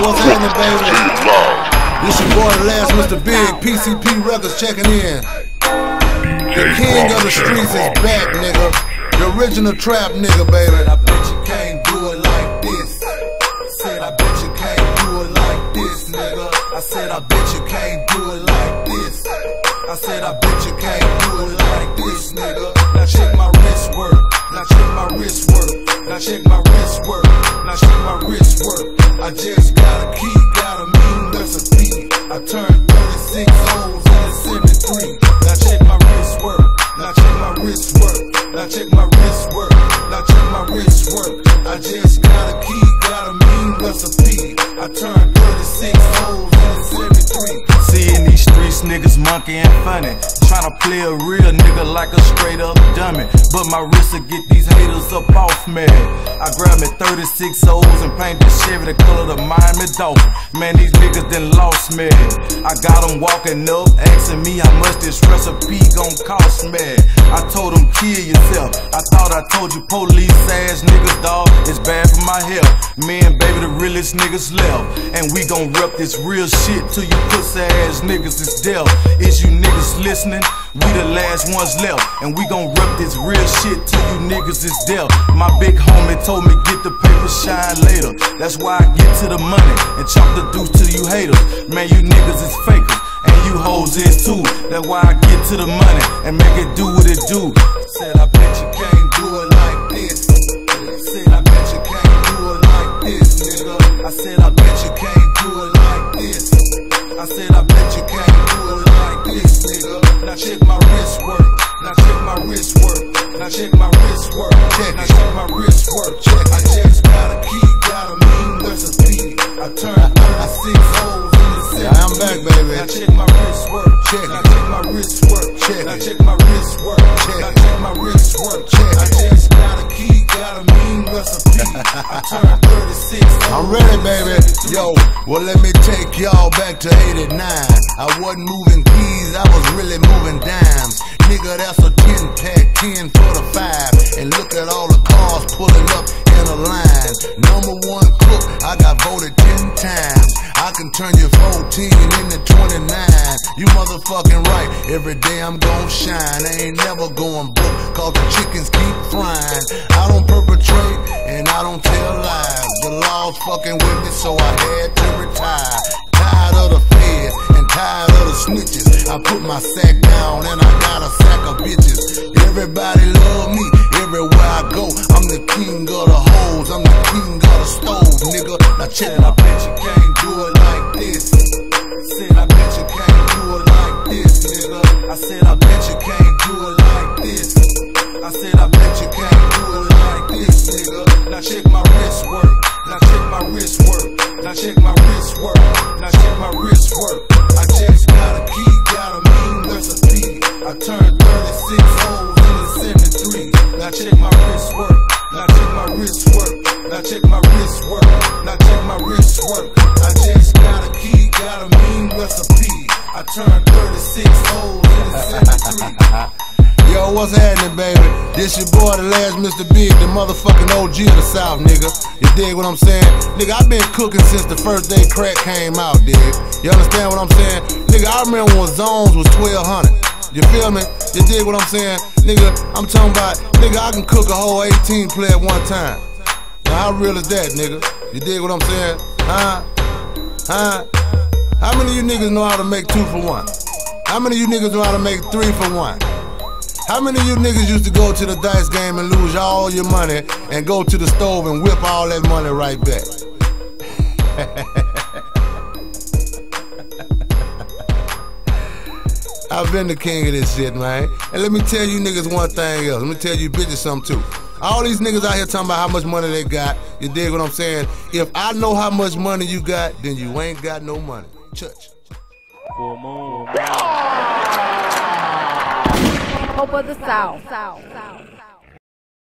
what's happening, baby? This your boy, the last Mr. Big, PCP Records checking in. The king of the streets is back, nigga. The original trap nigga, baby. I bet you can't do it like this. Said I bet you can't do it like this, nigga. I said I bet you can't do it like this. I said I bet you can't do it like this, nigga. Now check my wrist work. Now check my wrist work. Now check my wrist work. Now check my wrist work. I just got a key, got a mean recipe. I turned 36 O's into 73. Now check my wrist work. Now check my wrist work. Now check my wrist work. Now check my wrist work. I just got a key, got a mean recipe. I turned 36 O's into 73. See in these streets, niggas monkey and funny. Tryna play a real nigga like a straight up dummy. But my wrist'll get these haters up off me. I grab me 36 O's and paint this Chevy the color of Miami Dolphin. Man, these niggas done lost me. I got them walking up, asking me how much this recipe gon' cost me. I told them kill yourself. I thought I told you police ass niggas, dawg, it's bad for my health. Me and baby the realest niggas left. And we gon' rep this real shit till you pussy ass niggas is deaf. Is you niggas listening? We the last ones left. And we gon' rep this real shit till you niggas is deaf. My big homie told me get the paper, shine later. That's why I get to the money and chop the deuce to you haters. Man, you niggas is fakers and you hoes is too. That's why I get to the money and make it do what it do. Said I bet you can't do it like this. Said I bet you can't do it like this, nigga. I said I bet you can't do it like this. I said I bet you can't do it like this, nigga. Now check my wrist work. Now check my wrist work. Now check my wrist work. Now check my wrist work. I just got a key, got a mean recipe. I turned 36 O's into 73. Yeah, I'm back, baby. Now check my wrist work. Now check my wrist work. Now check my wrist work. Now check my wrist work. I just got a key, got a mean recipe. I turned 36 O's. I'm ready, baby. Yo, well let me take y'all back to 89. I wasn't moving keys, I was really moving dimes. Nigga, that's a 10 pack, 10 for the 5. And look at all the cars pulling up in a line. Number one cook, I got voted 10 times. I can turn your 14 into 29. You motherfucking right, every day I'm gon' shine. I ain't never going broke, cause the chickens keep frying. I don't perpetrate, and I don't tell lies. The law's fucking with me, so I had to retire. Tired of the feds, and tired of the snitches. I put my sack down, and I got a sack of bitches. Everybody love me, everywhere I go. I'm the king of the hoes, I'm the king of the stove, nigga. Now check, I bet you can't do it like this. Said I bet you can't do it like this, nigga. I said I bet you can't do it like this. I said I bet you can't do it like this, nigga. Now check my wrist work. Now check my wrist work. Now check my wrist work. Now check my wrist work. I just got a key, got a mean recipe. I turned 36 O's into 73. Now check my wrist work. Now check my wrist work. Now check my wrist work. Now check my wrist work. I just got a key, got a mean recipe. I turned 36 O's into 73. Yo, what's happening, baby? This your boy, the last Mr. Big, the motherfucking OG of the South, nigga. You dig what I'm saying? Nigga, I been cooking since the first day crack came out, dig. You understand what I'm saying? Nigga, I remember when Zones was 1200. You feel me? You dig what I'm saying? Nigga, I'm talking about, nigga, I can cook a whole 18 play at one time. Now, how real is that, nigga? You dig what I'm saying? Huh? How many of you niggas know how to make 2 for 1? How many of you niggas know how to make 3 for 1? How many of you niggas used to go to the dice game and lose all your money and go to the stove and whip all that money right back? I've been the king of this shit, man. And let me tell you niggas one thing else. Let me tell you bitches something too. All these niggas out here talking about how much money they got. You dig what I'm saying? If I know how much money you got, then you ain't got no money. Church. Hope of the South.